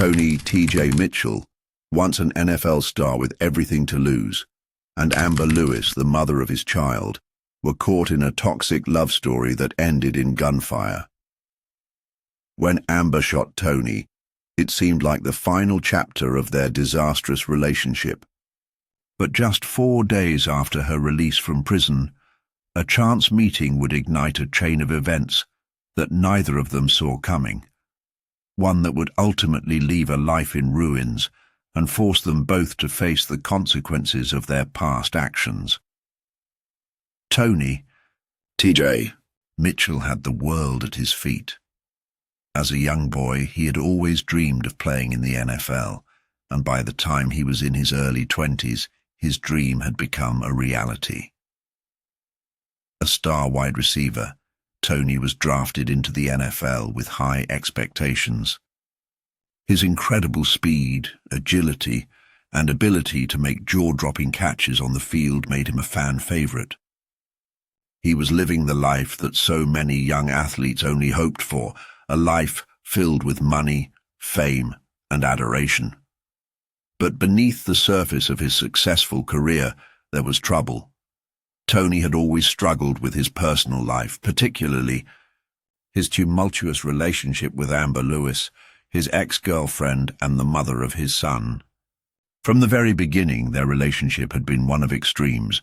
Tony T.J. Mitchell, once an NFL star with everything to lose, and Amber Lewis, the mother of his child, were caught in a toxic love story that ended in gunfire. When Amber shot Tony, it seemed like the final chapter of their disastrous relationship. But just 4 days after her release from prison, a chance meeting would ignite a chain of events that neither of them saw coming, one that would ultimately leave a life in ruins and force them both to face the consequences of their past actions. Tony, T.J. Mitchell, had the world at his feet. As a young boy, he had always dreamed of playing in the NFL, and by the time he was in his early 20s, his dream had become a reality. A star wide receiver, Tony was drafted into the NFL with high expectations. His incredible speed, agility, and ability to make jaw-dropping catches on the field made him a fan favorite. He was living the life that so many young athletes only hoped for, a life filled with money, fame, and adoration. But beneath the surface of his successful career, there was trouble. Tony had always struggled with his personal life, particularly his tumultuous relationship with Amber Lewis, his ex-girlfriend and the mother of his son. From the very beginning, their relationship had been one of extremes.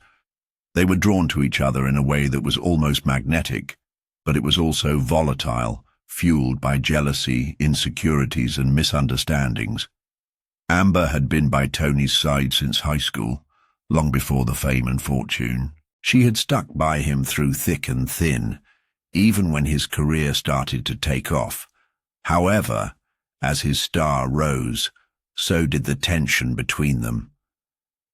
They were drawn to each other in a way that was almost magnetic, but it was also volatile, fueled by jealousy, insecurities, and misunderstandings. Amber had been by Tony's side since high school, long before the fame and fortune. She had stuck by him through thick and thin, even when his career started to take off. However, as his star rose, so did the tension between them.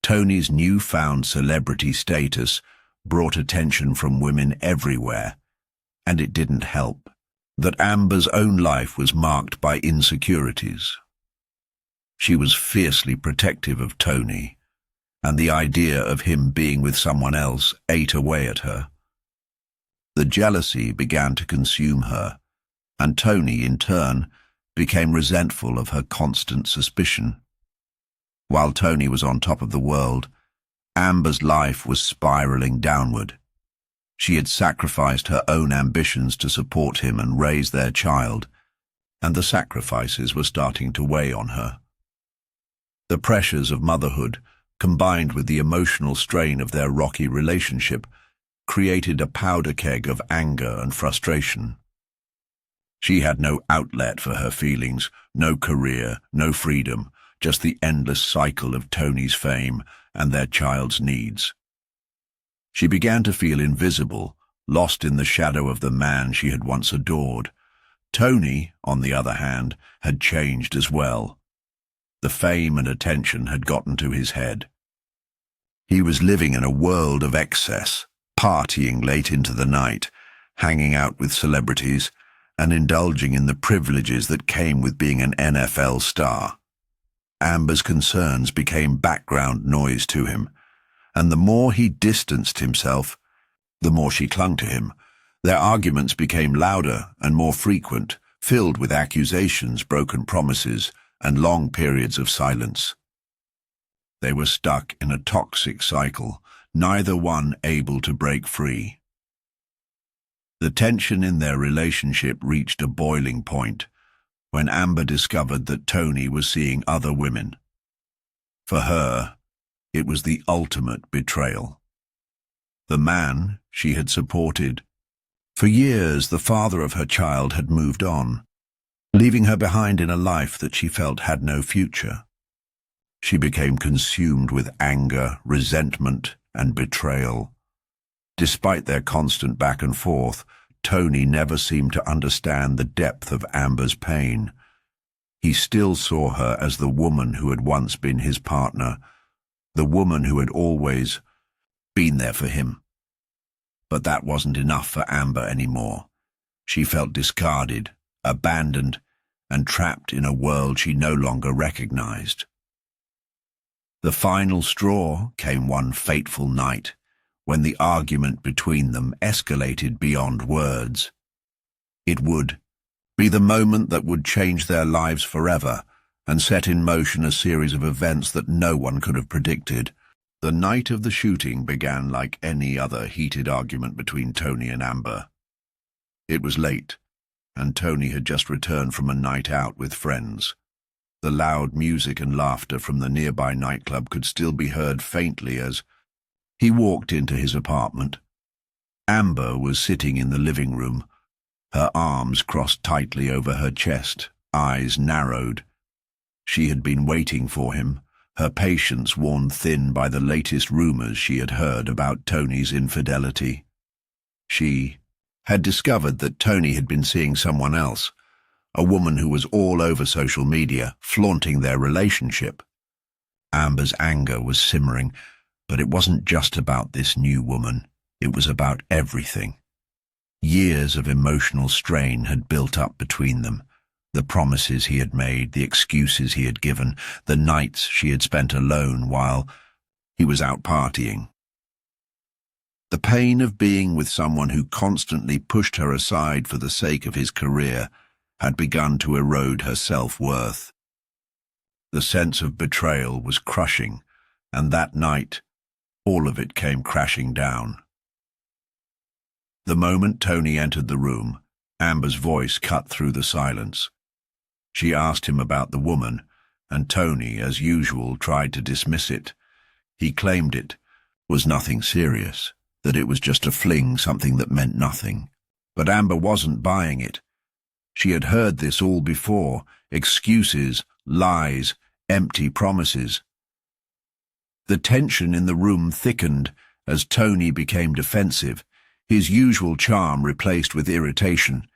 Tony's newfound celebrity status brought attention from women everywhere, and it didn't help that Amber's own life was marked by insecurities. She was fiercely protective of Tony, and the idea of him being with someone else ate away at her. The jealousy began to consume her, and Tony, in turn, became resentful of her constant suspicion. While Tony was on top of the world, Amber's life was spiraling downward. She had sacrificed her own ambitions to support him and raise their child, and the sacrifices were starting to weigh on her. The pressures of motherhood, combined with the emotional strain of their rocky relationship, created a powder keg of anger and frustration. She had no outlet for her feelings, no career, no freedom, just the endless cycle of Tony's fame and their child's needs. She began to feel invisible, lost in the shadow of the man she had once adored. Tony, on the other hand, had changed as well. The fame and attention had gotten to his head. He was living in a world of excess, partying late into the night, hanging out with celebrities, and indulging in the privileges that came with being an NFL star. Amber's concerns became background noise to him, and the more he distanced himself, the more she clung to him. Their arguments became louder and more frequent, filled with accusations, broken promises, and long periods of silence. They were stuck in a toxic cycle, neither one able to break free. The tension in their relationship reached a boiling point when Amber discovered that Tony was seeing other women. For her, it was the ultimate betrayal. The man she had supported. For years, the father of her child had moved on, leaving her behind in a life that she felt had no future. She became consumed with anger, resentment, and betrayal. Despite their constant back and forth, Tony never seemed to understand the depth of Amber's pain. He still saw her as the woman who had once been his partner, the woman who had always been there for him. But that wasn't enough for Amber anymore. She felt discarded, abandoned, and trapped in a world she no longer recognized. The final straw came one fateful night, when the argument between them escalated beyond words. It would be the moment that would change their lives forever, and set in motion a series of events that no one could have predicted. The night of the shooting began like any other heated argument between Tony and Amber. It was late, and Tony had just returned from a night out with friends. The loud music and laughter from the nearby nightclub could still be heard faintly as he walked into his apartment. Amber was sitting in the living room, her arms crossed tightly over her chest, eyes narrowed. She had been waiting for him, her patience worn thin by the latest rumors she had heard about Tony's infidelity. She had discovered that Tony had been seeing someone else, a woman who was all over social media, flaunting their relationship. Amber's anger was simmering, but it wasn't just about this new woman. It was about everything. Years of emotional strain had built up between them. The promises he had made, the excuses he had given, the nights she had spent alone while he was out partying. The pain of being with someone who constantly pushed her aside for the sake of his career had begun to erode her self-worth. The sense of betrayal was crushing, and that night, all of it came crashing down. The moment Tony entered the room, Amber's voice cut through the silence. She asked him about the woman, and Tony, as usual, tried to dismiss it. He claimed it was nothing serious, that it was just a fling, something that meant nothing. But Amber wasn't buying it. She had heard this all before, excuses, lies, empty promises. The tension in the room thickened as Tony became defensive, his usual charm replaced with irritation.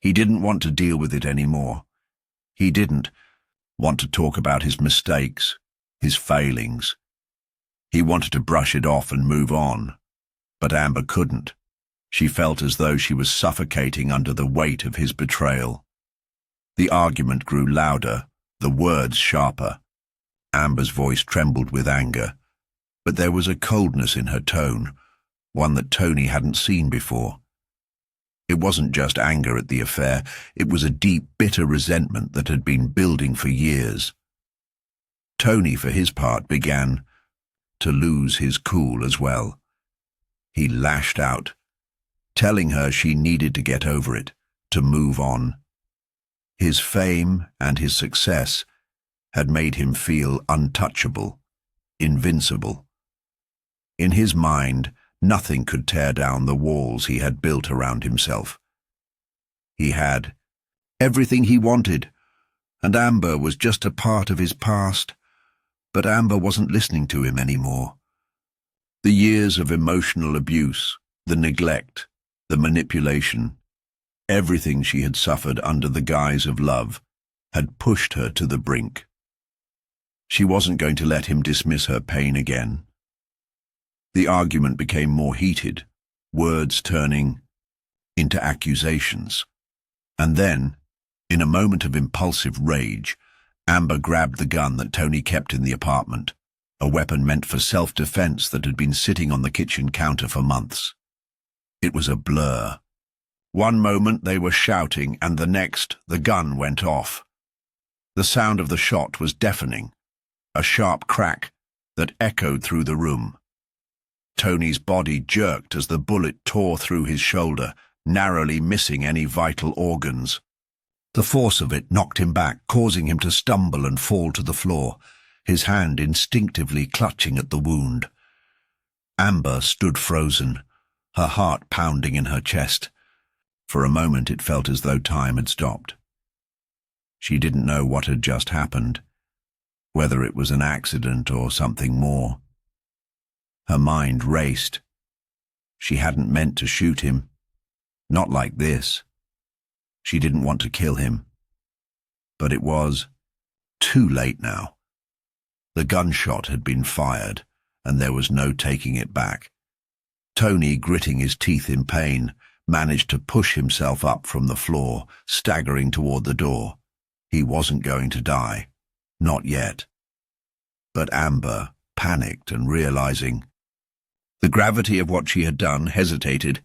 He didn't want to deal with it anymore. He didn't want to talk about his mistakes, his failings. He wanted to brush it off and move on. But Amber couldn't. She felt as though she was suffocating under the weight of his betrayal. The argument grew louder, the words sharper. Amber's voice trembled with anger, but there was a coldness in her tone, one that Tony hadn't seen before. It wasn't just anger at the affair, it was a deep, bitter resentment that had been building for years. Tony, for his part, began to lose his cool as well. He lashed out, telling her she needed to get over it, to move on. His fame and his success had made him feel untouchable, invincible. In his mind, nothing could tear down the walls he had built around himself. He had everything he wanted, and Amber was just a part of his past. But Amber wasn't listening to him anymore. The years of emotional abuse, the neglect, the manipulation, everything she had suffered under the guise of love had pushed her to the brink. She wasn't going to let him dismiss her pain again. The argument became more heated, words turning into accusations. And then, in a moment of impulsive rage, Amber grabbed the gun that Tony kept in the apartment, a weapon meant for self-defense that had been sitting on the kitchen counter for months. It was a blur. One moment they were shouting, and the next the gun went off. The sound of the shot was deafening, a sharp crack that echoed through the room. Tony's body jerked as the bullet tore through his shoulder, narrowly missing any vital organs. The force of it knocked him back, causing him to stumble and fall to the floor, his hand instinctively clutching at the wound. Amber stood frozen, her heart pounding in her chest. For a moment it felt as though time had stopped. She didn't know what had just happened, whether it was an accident or something more. Her mind raced. She hadn't meant to shoot him. Not like this. She didn't want to kill him. But it was too late now. The gunshot had been fired, and there was no taking it back. Tony, gritting his teeth in pain, managed to push himself up from the floor, staggering toward the door. He wasn't going to die. Not yet. But Amber, panicked and realizing the gravity of what she had done, hesitated.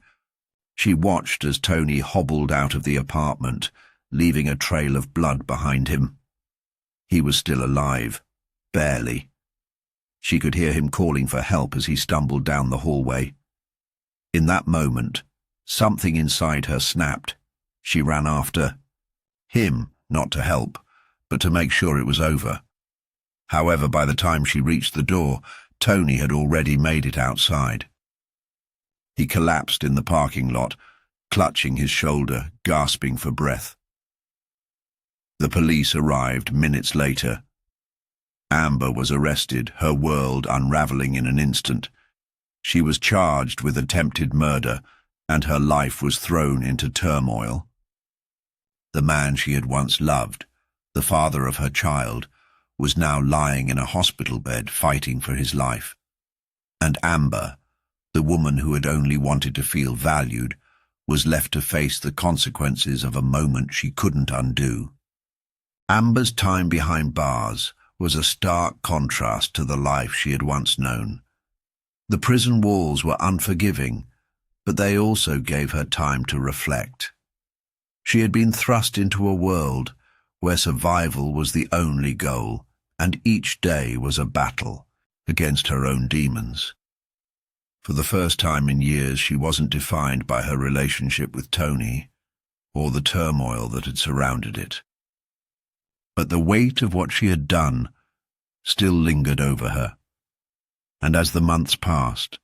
She watched as Tony hobbled out of the apartment, leaving a trail of blood behind him. He was still alive, barely. She could hear him calling for help as he stumbled down the hallway. In that moment, something inside her snapped. She ran after him, not to help, but to make sure it was over. However, by the time she reached the door, Tony had already made it outside. He collapsed in the parking lot, clutching his shoulder, gasping for breath. The police arrived minutes later. Amber was arrested, her world unraveling in an instant. She was charged with attempted murder, and her life was thrown into turmoil. The man she had once loved, the father of her child, was now lying in a hospital bed fighting for his life. And Amber, the woman who had only wanted to feel valued, was left to face the consequences of a moment she couldn't undo. Amber's time behind bars was a stark contrast to the life she had once known. The prison walls were unforgiving, but they also gave her time to reflect. She had been thrust into a world where survival was the only goal, and each day was a battle against her own demons. For the first time in years, she wasn't defined by her relationship with Tony or the turmoil that had surrounded it. But the weight of what she had done still lingered over her. And as the months passed,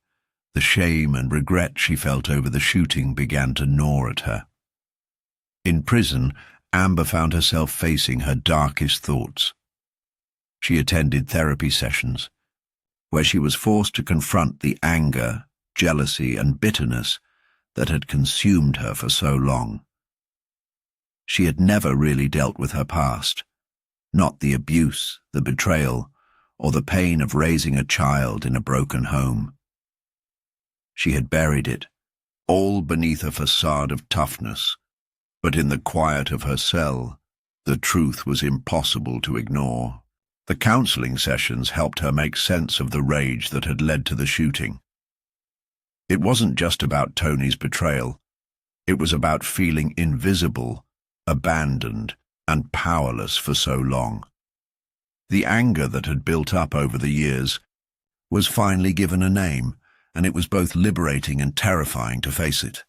the shame and regret she felt over the shooting began to gnaw at her. In prison, Amber found herself facing her darkest thoughts. She attended therapy sessions, where she was forced to confront the anger, jealousy, and bitterness that had consumed her for so long. She had never really dealt with her past, not the abuse, the betrayal, or the pain of raising a child in a broken home. She had buried it, all beneath a facade of toughness, but in the quiet of her cell, the truth was impossible to ignore. The counseling sessions helped her make sense of the rage that had led to the shooting. It wasn't just about Tony's betrayal. It was about feeling invisible, abandoned, and powerless for so long. The anger that had built up over the years was finally given a name, and it was both liberating and terrifying to face it.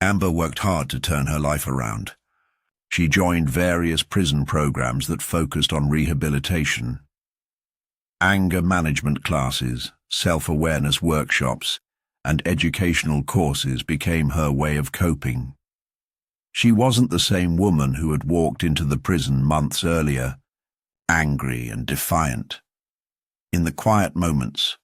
Amber worked hard to turn her life around. She joined various prison programs that focused on rehabilitation. Anger management classes, self-awareness workshops, and educational courses became her way of coping. She wasn't the same woman who had walked into the prison months earlier, angry and defiant. In the quiet moments,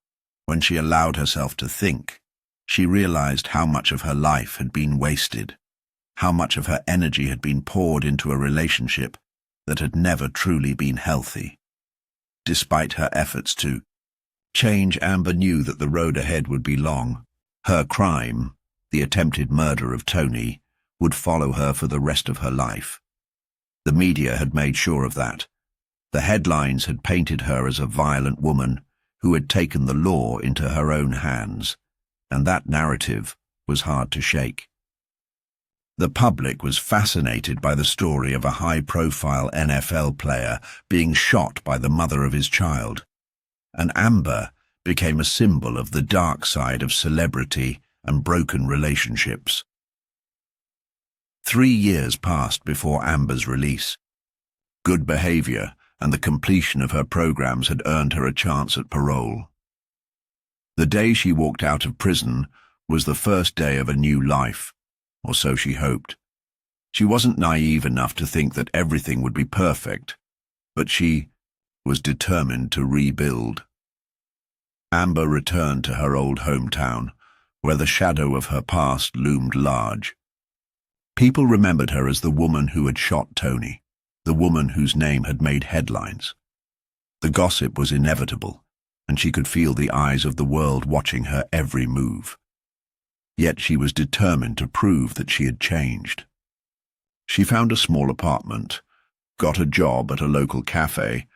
when she allowed herself to think, she realized how much of her life had been wasted, how much of her energy had been poured into a relationship that had never truly been healthy. Despite her efforts to change, Amber knew that the road ahead would be long. Her crime, the attempted murder of Tony, would follow her for the rest of her life. The media had made sure of that. The headlines had painted her as a violent woman who had taken the law into her own hands, and that narrative was hard to shake. The public was fascinated by the story of a high-profile NFL player being shot by the mother of his child, and Amber became a symbol of the dark side of celebrity and broken relationships. 3 years passed before Amber's release. Good behavior and the completion of her programs had earned her a chance at parole. The day she walked out of prison was the first day of a new life, or so she hoped. She wasn't naive enough to think that everything would be perfect, but she was determined to rebuild. Amber returned to her old hometown, where the shadow of her past loomed large. People remembered her as the woman who had shot Tony, the woman whose name had made headlines. The gossip was inevitable, and she could feel the eyes of the world watching her every move. Yet she was determined to prove that she had changed. She found a small apartment, got a job at a local cafe,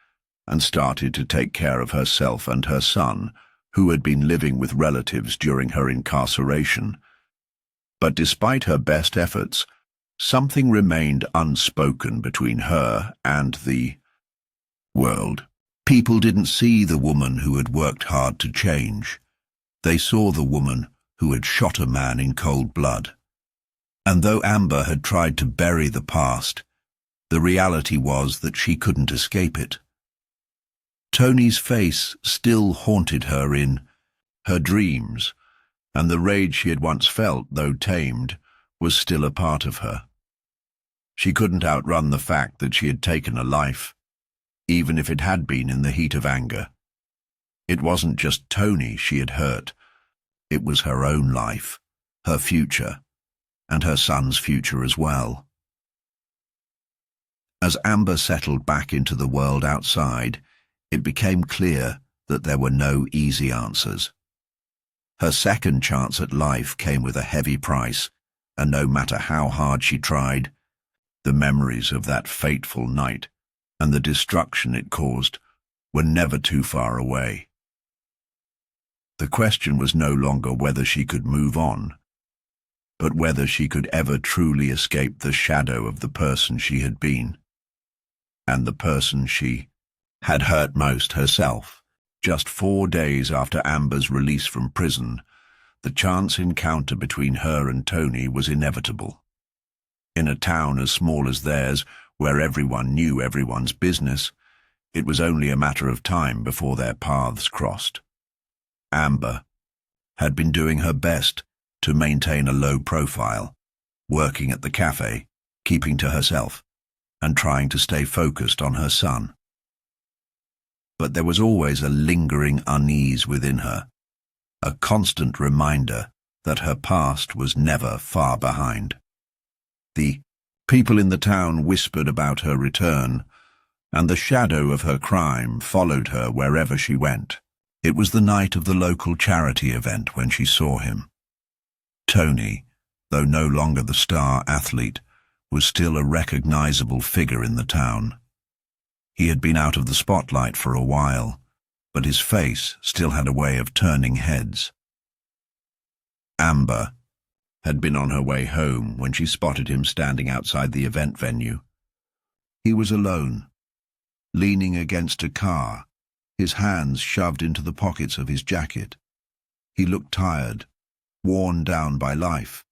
and started to take care of herself and her son, who had been living with relatives during her incarceration. But despite her best efforts, something remained unspoken between her and the world. People didn't see the woman who had worked hard to change. They saw the woman who had shot a man in cold blood. And though Amber had tried to bury the past, the reality was that she couldn't escape it. Tony's face still haunted her in her dreams, and the rage she had once felt, though tamed, was still a part of her. She couldn't outrun the fact that she had taken a life, even if it had been in the heat of anger. It wasn't just Tony she had hurt. It was her own life, her future, and her son's future as well. As Amber settled back into the world outside, it became clear that there were no easy answers. Her second chance at life came with a heavy price, and no matter how hard she tried, the memories of that fateful night and the destruction it caused were never too far away. The question was no longer whether she could move on, but whether she could ever truly escape the shadow of the person she had been, and the person she had hurt most herself. Just 4 days after Amber's release from prison, the chance encounter between her and Tony was inevitable. In a town as small as theirs, where everyone knew everyone's business, it was only a matter of time before their paths crossed. Amber had been doing her best to maintain a low profile, working at the cafe, keeping to herself, and trying to stay focused on her son. But there was always a lingering unease within her, a constant reminder that her past was never far behind. The people in the town whispered about her return, and the shadow of her crime followed her wherever she went. It was the night of the local charity event when she saw him. Tony, though no longer the star athlete, was still a recognizable figure in the town. He had been out of the spotlight for a while, but his face still had a way of turning heads. Amber had been on her way home when she spotted him standing outside the event venue. He was alone, leaning against a car, his hands shoved into the pockets of his jacket. He looked tired, worn down by life,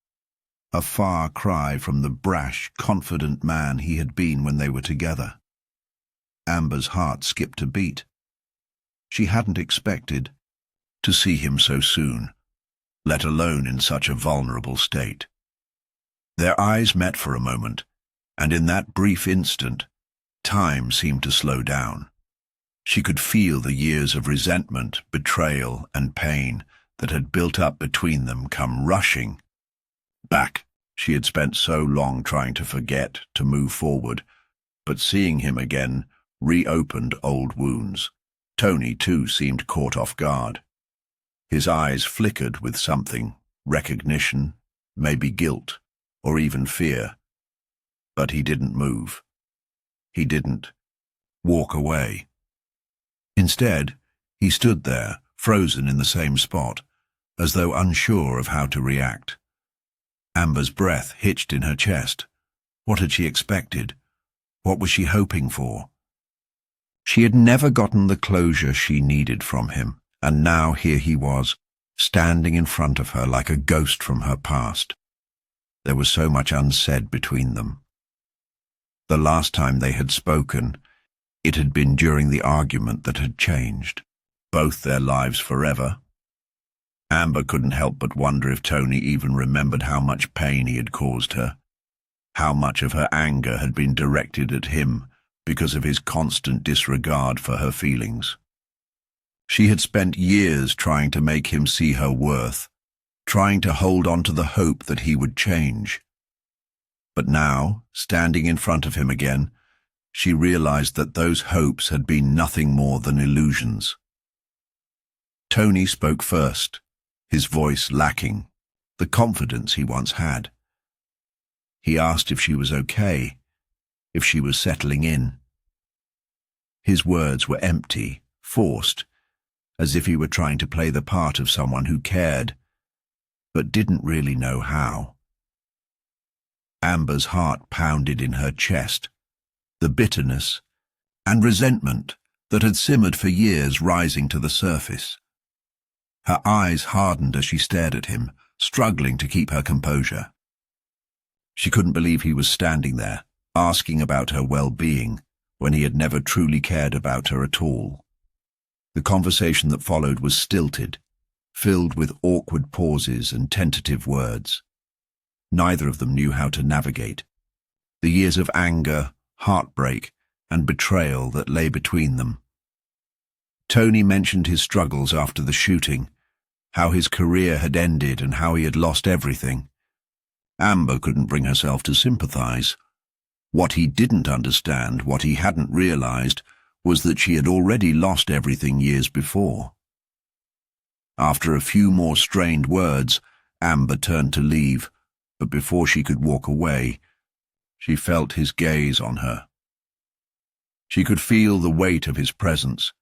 a far cry from the brash, confident man he had been when they were together. Amber's heart skipped a beat. She hadn't expected to see him so soon, let alone in such a vulnerable state. Their eyes met for a moment, and in that brief instant, time seemed to slow down. She could feel the years of resentment, betrayal, and pain that had built up between them come rushing back. She had spent so long trying to forget, to move forward, but seeing him again reopened old wounds. Tony, too, seemed caught off guard. His eyes flickered with something, recognition, maybe guilt, or even fear. But he didn't move. He didn't walk away. Instead, he stood there, frozen in the same spot, as though unsure of how to react. Amber's breath hitched in her chest. What had she expected? What was she hoping for? She had never gotten the closure she needed from him, and now here he was, standing in front of her like a ghost from her past. There was so much unsaid between them. The last time they had spoken, it had been during the argument that had changed both their lives forever. Amber couldn't help but wonder if Tony even remembered how much pain he had caused her, how much of her anger had been directed at him because of his constant disregard for her feelings. She had spent years trying to make him see her worth, trying to hold on to the hope that he would change. But now, standing in front of him again, she realized that those hopes had been nothing more than illusions. Tony spoke first, his voice lacking the confidence he once had. He asked if she was okay, if she was settling in. His words were empty, forced, as if he were trying to play the part of someone who cared, but didn't really know how. Amber's heart pounded in her chest. The bitterness, and resentment that had simmered for years rising to the surface. Her eyes hardened as she stared at him, struggling to keep her composure. She couldn't believe he was standing there, asking about her well-being, when he had never truly cared about her at all. The conversation that followed was stilted, filled with awkward pauses and tentative words. Neither of them knew how to navigate the years of anger, heartbreak, and betrayal that lay between them. Tony mentioned his struggles after the shooting, how his career had ended and how he had lost everything. Amber couldn't bring herself to sympathize. What he didn't understand, what he hadn't realized, was that she had already lost everything years before. After a few more strained words, Amber turned to leave, but before she could walk away, she felt his gaze on her. She could feel the weight of his presence,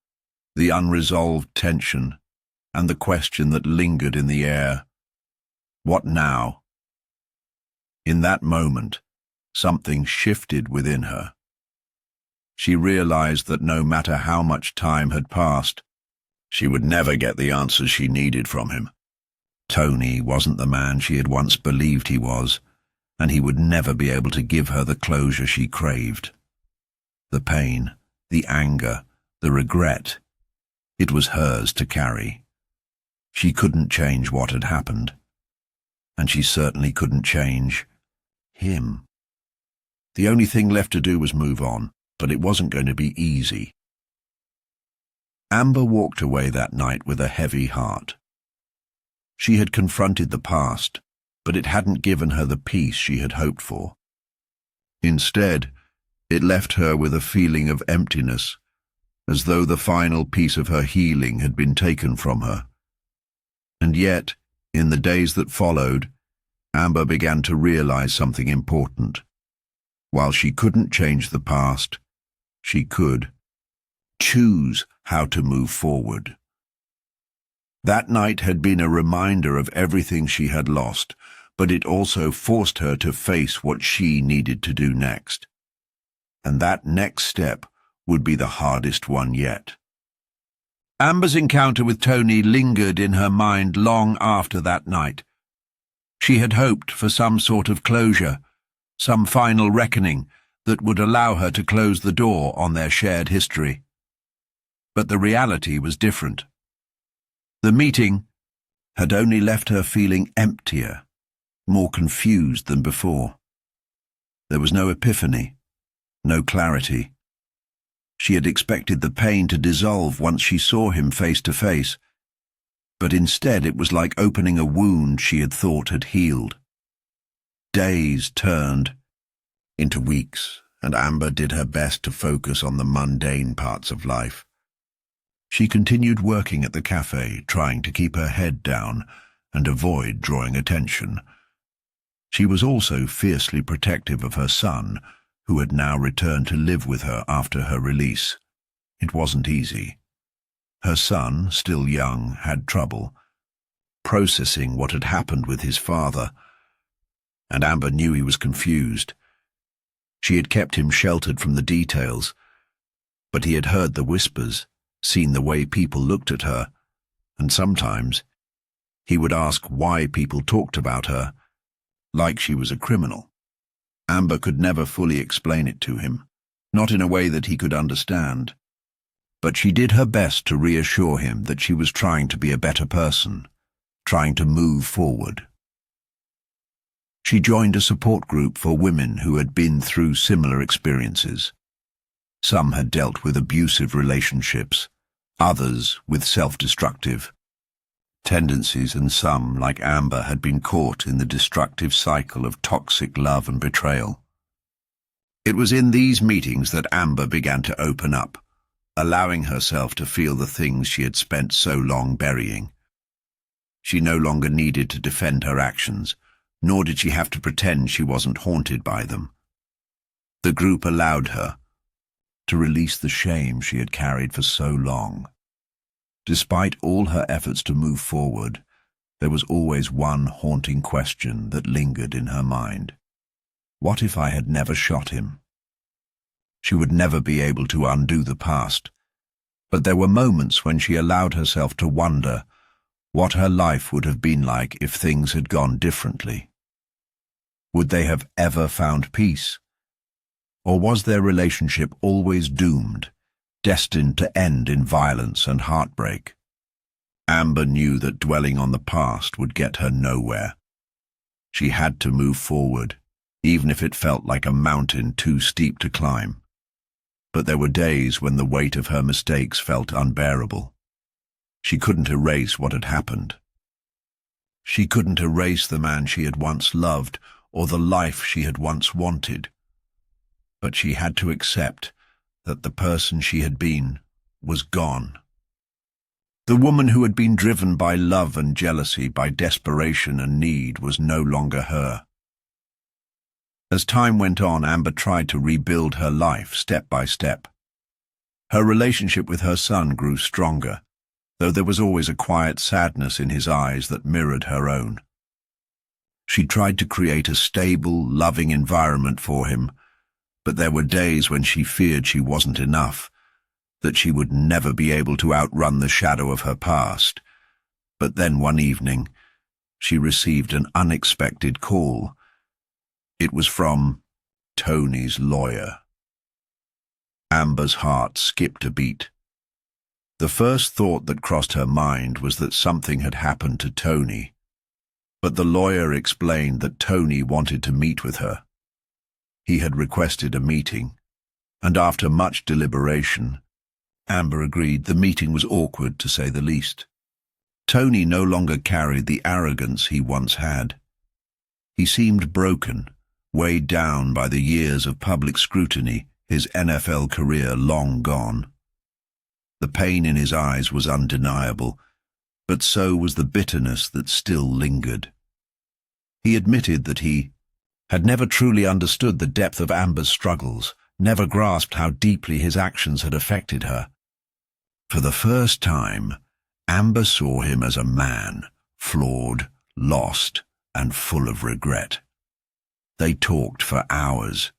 the unresolved tension, and the question that lingered in the air. What now? In that moment, something shifted within her. She realized that no matter how much time had passed, she would never get the answers she needed from him. Tony wasn't the man she had once believed he was, and he would never be able to give her the closure she craved. The pain, the anger, the regret, it was hers to carry. She couldn't change what had happened, and she certainly couldn't change him. The only thing left to do was move on, but it wasn't going to be easy. Amber walked away that night with a heavy heart. She had confronted the past, but it hadn't given her the peace she had hoped for. Instead, it left her with a feeling of emptiness, as though the final piece of her healing had been taken from her. And yet, in the days that followed, Amber began to realize something important. While she couldn't change the past, she could choose how to move forward. That night had been a reminder of everything she had lost, but it also forced her to face what she needed to do next. And that next step would be the hardest one yet. Amber's encounter with Tony lingered in her mind long after that night. She had hoped for some sort of closure, some final reckoning that would allow her to close the door on their shared history. But the reality was different. The meeting had only left her feeling emptier, more confused than before. There was no epiphany, no clarity. She had expected the pain to dissolve once she saw him face to face, but instead it was like opening a wound she had thought had healed. Days turned into weeks, and Amber did her best to focus on the mundane parts of life. She continued working at the cafe, trying to keep her head down and avoid drawing attention. She was also fiercely protective of her son, who had now returned to live with her after her release. It wasn't easy. Her son, still young, had trouble processing what had happened with his father, and Amber knew he was confused. She had kept him sheltered from the details, but he had heard the whispers, seen the way people looked at her, and sometimes he would ask why people talked about her, like she was a criminal. Amber could never fully explain it to him, not in a way that he could understand, but she did her best to reassure him that she was trying to be a better person, trying to move forward. She joined a support group for women who had been through similar experiences. Some had dealt with abusive relationships, others with self-destructive tendencies, and some, like Amber, had been caught in the destructive cycle of toxic love and betrayal. It was in these meetings that Amber began to open up, allowing herself to feel the things she had spent so long burying. She no longer needed to defend her actions, nor did she have to pretend she wasn't haunted by them. The group allowed her to release the shame she had carried for so long. Despite all her efforts to move forward, there was always one haunting question that lingered in her mind. What if I had never shot him? She would never be able to undo the past. But there were moments when she allowed herself to wonder what her life would have been like if things had gone differently. Would they have ever found peace? Or was their relationship always doomed, destined to end in violence and heartbreak? Amber knew that dwelling on the past would get her nowhere. She had to move forward, even if it felt like a mountain too steep to climb. But there were days when the weight of her mistakes felt unbearable. She couldn't erase what had happened. She couldn't erase the man she had once loved or the life she had once wanted. But she had to accept that the person she had been was gone. The woman who had been driven by love and jealousy, by desperation and need, was no longer her. As time went on, Amber tried to rebuild her life step by step. Her relationship with her son grew stronger, though there was always a quiet sadness in his eyes that mirrored her own. She tried to create a stable, loving environment for him, but there were days when she feared she wasn't enough, that she would never be able to outrun the shadow of her past. But then one evening, she received an unexpected call. It was from Tony's lawyer. Amber's heart skipped a beat. The first thought that crossed her mind was that something had happened to Tony, but the lawyer explained that Tony wanted to meet with her. He had requested a meeting, and after much deliberation, Amber agreed. The meeting was awkward, to say the least. Tony no longer carried the arrogance he once had. He seemed broken, weighed down by the years of public scrutiny, his NFL career long gone. The pain in his eyes was undeniable, but so was the bitterness that still lingered. He admitted that he had never truly understood the depth of Amber's struggles, never grasped how deeply his actions had affected her. For the first time, Amber saw him as a man, flawed, lost, and full of regret. They talked for hours,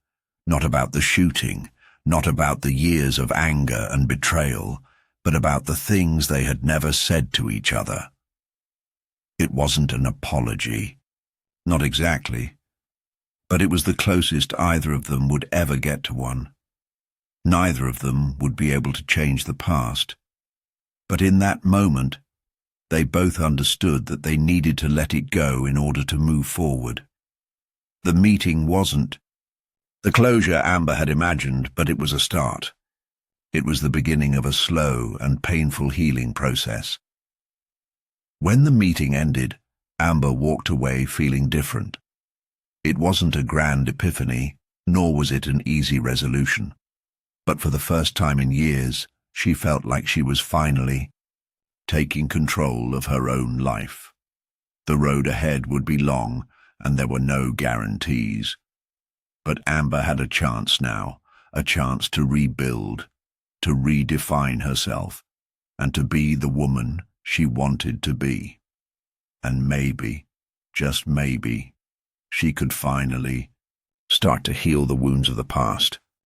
not about the shooting, not about the years of anger and betrayal, but about the things they had never said to each other. It wasn't an apology. Not exactly. But it was the closest either of them would ever get to one. Neither of them would be able to change the past. But in that moment, they both understood that they needed to let it go in order to move forward. The meeting wasn't the closure Amber had imagined, but it was a start. It was the beginning of a slow and painful healing process. When the meeting ended, Amber walked away feeling different. It wasn't a grand epiphany, nor was it an easy resolution. But for the first time in years, she felt like she was finally taking control of her own life. The road ahead would be long, and there were no guarantees. But Amber had a chance now, a chance to rebuild, to redefine herself, and to be the woman she wanted to be. And maybe, just maybe, she could finally start to heal the wounds of the past.